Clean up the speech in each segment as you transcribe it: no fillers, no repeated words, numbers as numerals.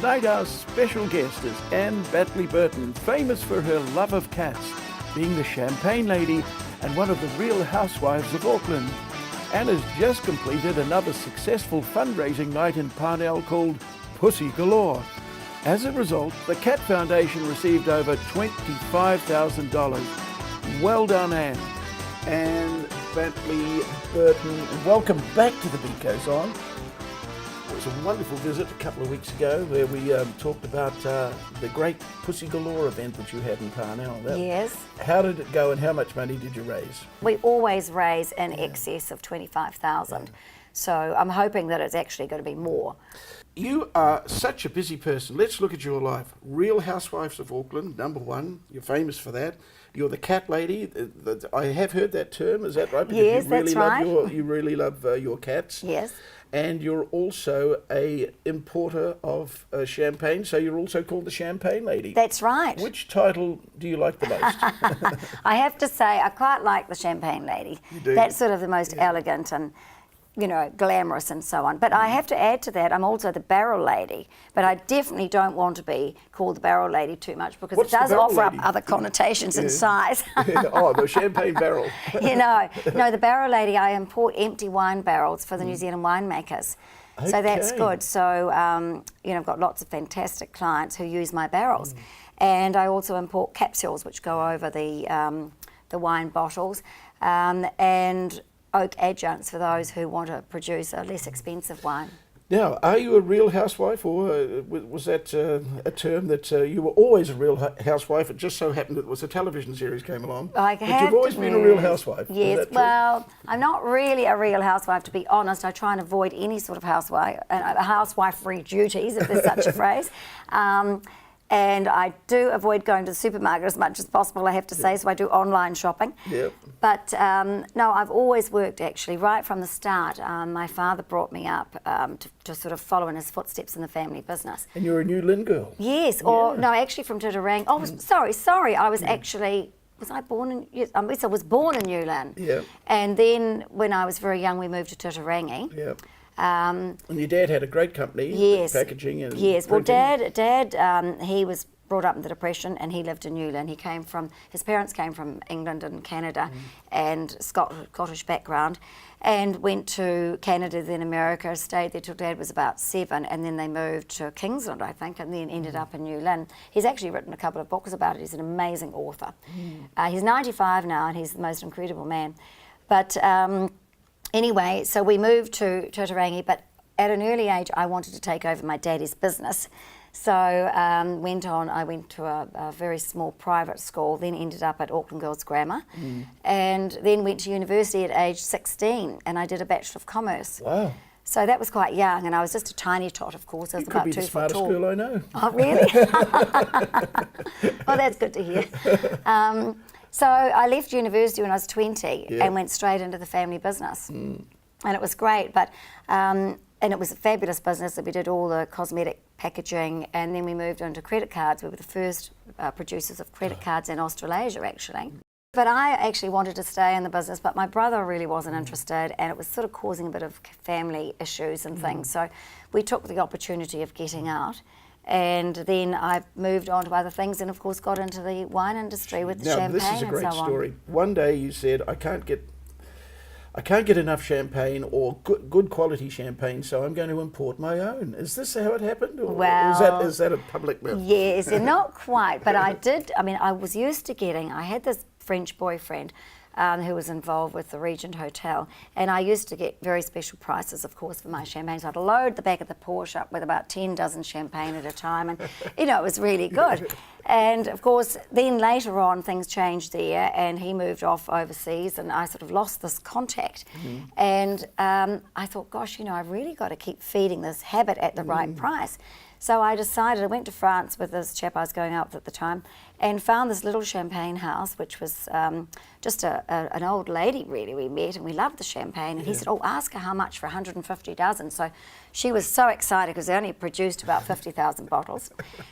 Tonight our special guest is Batley Burton, famous for her love of cats, being the champagne lady and one of the real housewives of Auckland. Anne has just completed another successful fundraising night in Parnell called Pussy Galore. As a result, the Cat Foundation received over $25,000. Well done, Anne. And Batley Burton, welcome back to The Beat Goes On. It was a wonderful visit a couple of weeks ago where we talked about the great Pussy Galore event that you had in Parnell. Yes. How did it go and how much money did you raise? We always raise in excess of 25,000. So I'm hoping that it's actually going to be more. You are such a busy person. Let's look at your life. Real Housewives of Auckland, number one. You're famous for that. You're the cat lady. I have heard that term. Is that right? Because yes, you really that's right. You really love your cats. Yes. And you're also a importer of champagne, so you're also called the Champagne Lady. That's right. Which title do you like the most? I have to say, I quite like the Champagne Lady. You do? That's sort of the most elegant and, you know, glamorous and so on. But I have to add to that, I'm also the Barrel Lady. But I definitely don't want to be called the Barrel Lady too much because What's it does the Barrel offer Lady? up other connotations and size. Oh, the champagne barrel. You know, no, the Barrel Lady, I import empty wine barrels for the New Zealand winemakers. So that's Okay. good. So, you know, I've got lots of fantastic clients who use my barrels. And I also import capsules which go over the wine bottles and oak adjuncts for those who want to produce a less expensive wine. Now, are you a real housewife, or was that a term that you were always a real housewife? It just so happened that it was a television series came along. But you've always been a real housewife. Yes, Is that true? well, I'm not really a real housewife, to be honest. I try and avoid any sort of housewifery duties, if there's such a phrase. And I do avoid going to the supermarket as much as possible, I have to say, so I do online shopping. Yep. But no, I've always worked actually, right from the start. My father brought me up to sort of follow in his footsteps in the family business. And you're a New Lynn girl. Yes, or no, actually from Titirangi. Oh, sorry, I was actually, was I born in, yes, I was born in New Lynn. Yeah. And then when I was very young, we moved to Titirangi. Yeah. And your dad had a great company, yes, packaging and yes. Well, printing. Dad, he was brought up in the Depression, and he lived in New Lynn. His parents came from England and Canada, and Scottish background, and went to Canada, then America. Stayed there till Dad was about 7, and then they moved to Kingsland, I think, and then ended up in New Lynn. He's actually written a couple of books about it. He's an amazing author. He's 95 now, and he's the most incredible man. But anyway, so we moved to Titirangi, but at an early age, I wanted to take over my daddy's business. So I went to a very small private school, then ended up at Auckland Girls Grammar, and then went to university at age 16, and I did a Bachelor of Commerce. Wow. So that was quite young, and I was just a tiny tot, of course. I was You about could be 2 the foot smartest tall. girl I know. Oh, really? Well, that's good to hear. So I left university when I was 20 and went straight into the family business. And it was great, but and it was a fabulous business that we did all the cosmetic packaging, and then we moved into credit cards. We were the first producers of credit cards in Australasia, actually. But I actually wanted to stay in the business, but my brother really wasn't interested, and it was sort of causing a bit of family issues and things. So we took the opportunity of getting out. And then I moved on to other things, and of course got into the wine industry with the champagne and so on. Now, this is a great story. One day you said, I can't get enough champagne or good quality champagne, so I'm going to import my own. Is this how it happened? Or Well, is that a public myth? Yes, not quite, but I was used to I had this French boyfriend who was involved with the Regent Hotel, and I used to get very special prices, of course, for my champagne. So I'd load the back of the Porsche up with about 10 dozen champagne at a time, and you know, it was really good. And of course, then later on, things changed there, and he moved off overseas, and I sort of lost this contact. And I thought, gosh, you know, I've really got to keep feeding this habit at the right price. So I decided, I went to France with this chap I was going out with at the time, and found this little champagne house, which was just an old lady, really, we met, and we loved the champagne. And he said, oh, ask her how much for 150 dozen. So she was so excited because they only produced about 50,000 bottles.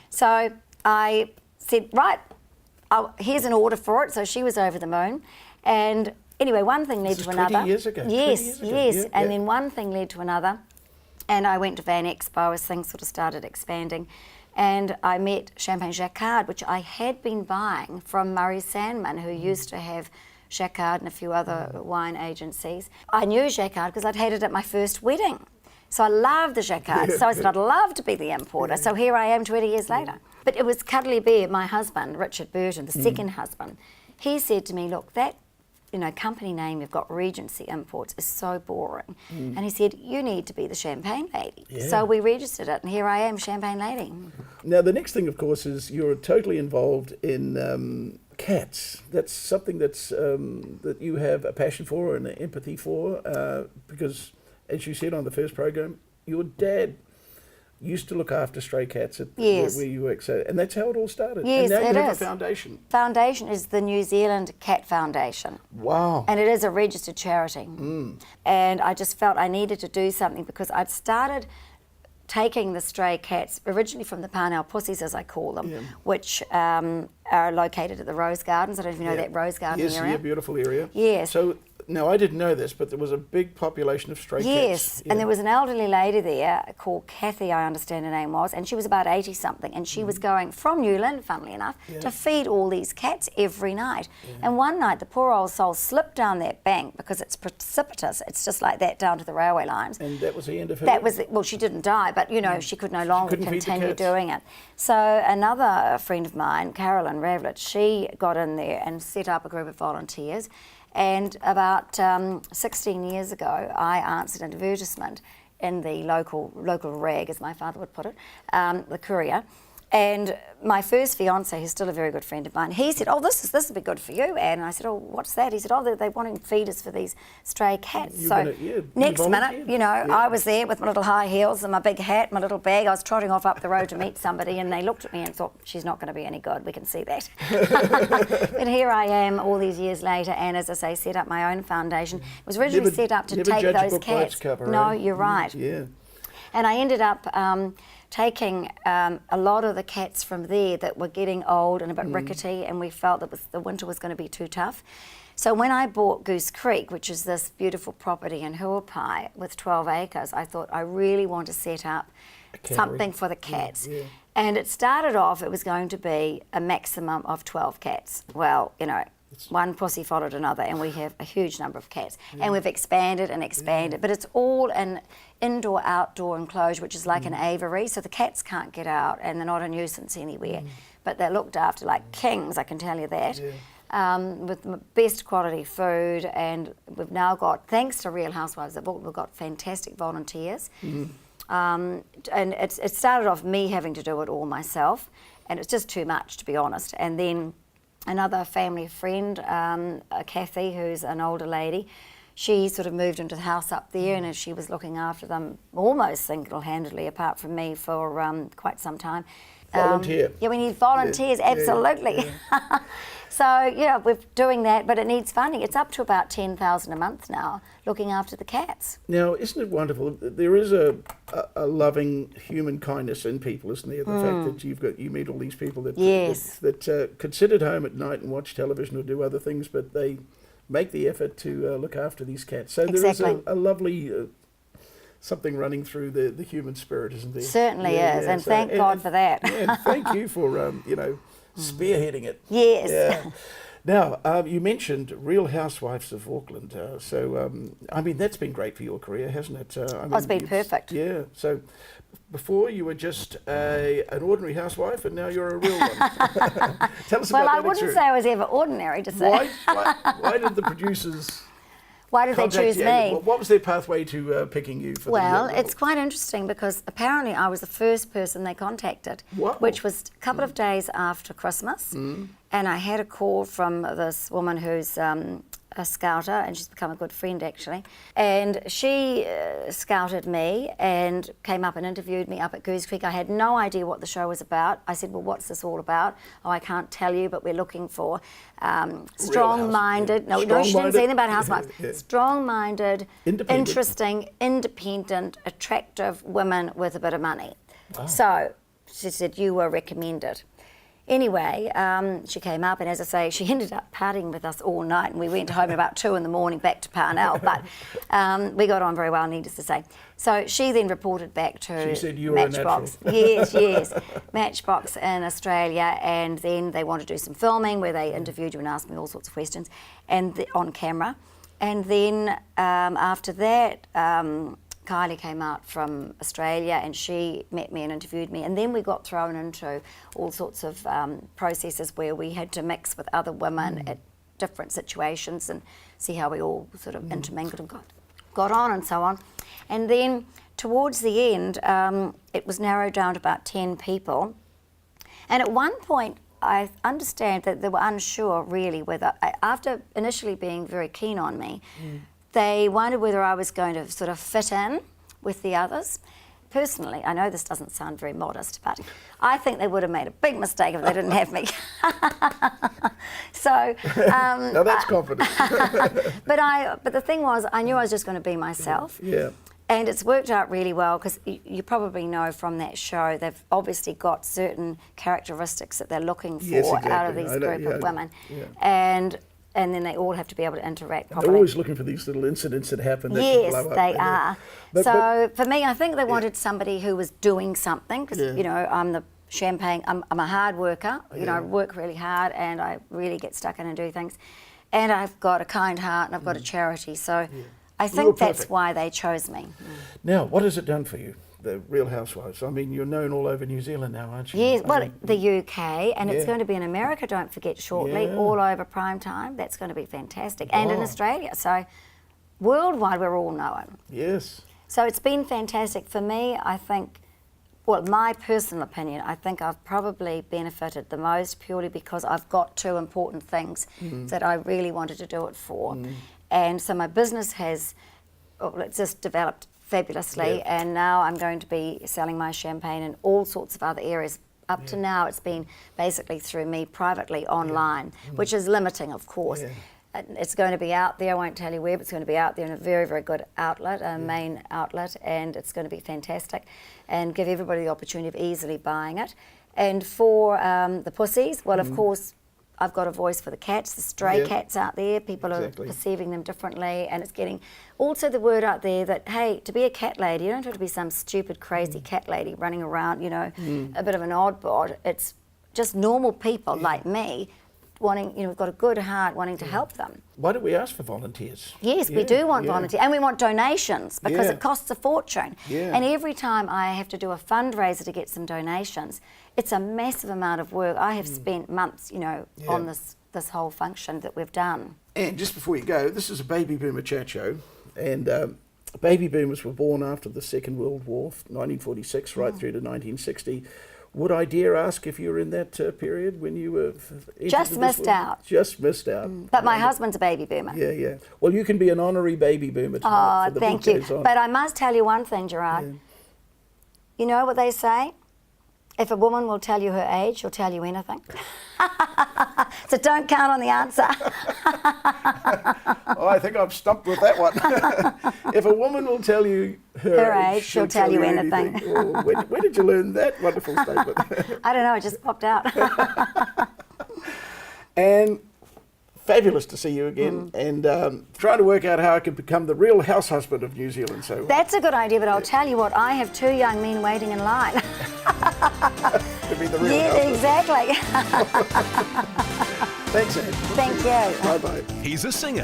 So I said, right, here's an order for it. So she was over the moon. And anyway, one thing led to another. 20 years ago. Yes, 20 years ago. yes. And then one thing led to another. And I went to Van Expo as things sort of started expanding. And I met Champagne Jacquard, which I had been buying from Murray Sandman, who used to have Jacquard and a few other wine agencies. I knew Jacquard because I'd had it at my first wedding. So I loved the Jacquard. So I said, I'd love to be the importer. So here I am 20 years later. But it was Cuddly Bear, my husband, Richard Burton, the second husband. He said to me, look, that company name you've got, Regency Imports, is so boring. And he said, you need to be the champagne lady. Yeah. So we registered it, and here I am, champagne lady. Now, the next thing, of course, is you're totally involved in cats. That's something that's that you have a passion for and an empathy for, because, as you said on the first program, your dad used to look after stray cats at where you work. So, and that's how it all started. Yes, and now it you have is. a foundation. Foundation is the New Zealand Cat Foundation. Wow. And it is a registered charity. And I just felt I needed to do something because I'd started taking the stray cats, originally from the Parnell Pussies, as I call them, which are located at the Rose Gardens. I don't know if you know that Rose Garden area. Yes, beautiful area. Yes. So, now, I didn't know this, but there was a big population of stray cats. Yes, and there was an elderly lady there called Kathy, I understand her name was, and she was about 80-something, and she was going from Newland, funnily enough, to feed all these cats every night. And one night, the poor old soul slipped down that bank because it's precipitous. It's just like that down to the railway lines. And that was the end of her? That was, well, she didn't die, but, she could no longer continue doing it. So another friend of mine, Carolyn Ravlett, she got in there and set up a group of volunteers. And about 16 years ago, I answered an advertisement in the local rag, as my father would put it, the Courier. And my first fiance, who's still a very good friend of mine, he said, oh, this would be good for you, Anne. And I said, oh, what's that? He said, oh, they want feeders for these stray cats. Next minute, I was there with my little high heels and my big hat, my little bag. I was trotting off up the road to meet somebody, and they looked at me and thought, she's not going to be any good, we can see that. But here I am all these years later, and as I say, set up my own foundation. It was originally set up to take those cats. No, you're right. Yeah. And I ended up taking a lot of the cats from there that were getting old and a bit rickety, and we felt that the winter was going to be too tough. So when I bought Goose Creek, which is this beautiful property in Huapai with 12 acres, I thought I really want to set up something for the cats. Yeah. And it started off, it was going to be a maximum of 12 cats. Well, one pussy followed another, and we have a huge number of cats. And we've expanded and expanded, but it's all an indoor-outdoor enclosure, which is like an aviary, so the cats can't get out, and they're not a nuisance anywhere. But they're looked after like kings, I can tell you that. With the best quality food, and we've now got, thanks to Real Housewives of Auckland, we've got fantastic volunteers. And it started off me having to do it all myself, and it's just too much, to be honest. And then another family friend, Kathy, who's an older lady, she sort of moved into the house up there, and she was looking after them almost single-handedly, apart from me, for quite some time. Volunteer. We need volunteers, absolutely. So, we're doing that, but it needs funding. It's up to about $10,000 a month now, looking after the cats. Now, isn't it wonderful? There is a loving human kindness in people, isn't there? The fact that you meet all these people that could sit at home at night and watch television or do other things, but they make the effort to look after these cats. So there is a lovely something running through the human spirit, isn't there? Certainly is, and thank God for that. And thank you for spearheading it. Yes. Yeah. Now, you mentioned Real Housewives of Auckland. That's been great for your career, hasn't it? It's been perfect. Yeah. So before you were just an ordinary housewife, and now you're a real one. Tell us about that. Well, I wouldn't say I was ever ordinary, to say. Why did the producers... Why did they choose me? What was their pathway to picking you for the role? It's quite interesting because apparently I was the first person they contacted, which was a couple of days after Christmas. And I had a call from this woman who's a scouter, and she's become a good friend actually. And she scouted me and came up and interviewed me up at Goose Creek. I had no idea what the show was about. I said, well, what's this all about? Oh, I can't tell you, but we're looking for strong-minded, no, she didn't say anything about housewives. Strong-minded, interesting, independent, attractive women with a bit of money. Wow. So she said, you were recommended. Anyway, she came up, and as I say, she ended up partying with us all night, and we went home at about 2 in the morning back to Parnell, but we got on very well, needless to say. So she then reported back to She said you were Matchbox. Yes, Matchbox in Australia, and then they wanted to do some filming where they interviewed you and asked me all sorts of questions and on camera. And then after that, Kylie came out from Australia and she met me and interviewed me, and then we got thrown into all sorts of processes where we had to mix with other women at different situations and see how we all sort of intermingled and got on and so on. And then towards the end, it was narrowed down to about 10 people, and at one point I understand that they were unsure really whether, after initially being very keen on me, they wondered whether I was going to sort of fit in with the others. Personally, I know this doesn't sound very modest, but I think they would have made a big mistake if they didn't have me. So, now that's confident. but the thing was, I knew I was just going to be myself. Yeah. And it's worked out really well, because you probably know from that show, they've obviously got certain characteristics that they're looking for out of these group of women. Yeah. And then they all have to be able to interact properly. They're always looking for these little incidents that happen. That Yes, can blow up, they are. But for me, I think they wanted somebody who was doing something, because, you know, I'm the champagne, I'm a hard worker. You know, I work really hard and I really get stuck in and do things. And I've got a kind heart and I've got a charity. So I think that's why they chose me. Now, what has it done for you, the Real Housewives? I mean, you're known all over New Zealand now, aren't you? Yes, well, the UK, and it's going to be in America, don't forget, shortly, all over prime time. That's going to be fantastic. And in Australia. So worldwide, we're all known. Yes. So it's been fantastic. For me, I think, well, my personal opinion, I think I've probably benefited the most purely because I've got two important things that I really wanted to do it for. And so my business has, it's just developed fabulously, and now I'm going to be selling my champagne in all sorts of other areas. Up to now, it's been basically through me privately online, which is limiting, of course. It's going to be out there, I won't tell you where, but it's going to be out there in a very, very good outlet, a main outlet, and it's going to be fantastic and give everybody the opportunity of easily buying it. And for the pussies, well, of course, I've got a voice for the cats, the stray cats out there. People are perceiving them differently, and it's getting also the word out there that, hey, to be a cat lady, you don't have to be some stupid, crazy cat lady running around, you know, a bit of an oddbod. It's just normal people like me wanting, you know, we've got a good heart wanting to help them. Why don't we ask for volunteers? Yes, we do want volunteers, and we want donations because it costs a fortune. And every time I have to do a fundraiser to get some donations, it's a massive amount of work. I have spent months, you know, on this whole function that we've done. And just before you go, this is a baby boomer chat show, and baby boomers were born after the Second World War, 1946 right through to 1960. Would I dare ask if you were in that period when you were... Just missed out. Just missed out. But my husband's a baby boomer. Yeah. Well, you can be an honorary baby boomer tonight. Oh, thank you. But I must tell you one thing, Gerard. You know what they say? If a woman will tell you her age, she'll tell you anything. So don't count on the answer. Oh, I think I'm stumped with that one. If a woman will tell you her age, she'll tell you anything. Oh, where did you learn that wonderful statement? I don't know, it just popped out. And fabulous to see you again, and trying to work out how I can become the real house husband of New Zealand. So that's a good idea, but I'll tell you what, I have two young men waiting in line. To be the real exactly. Thanks, Anne. Thank you. Bye-bye. He's a singer.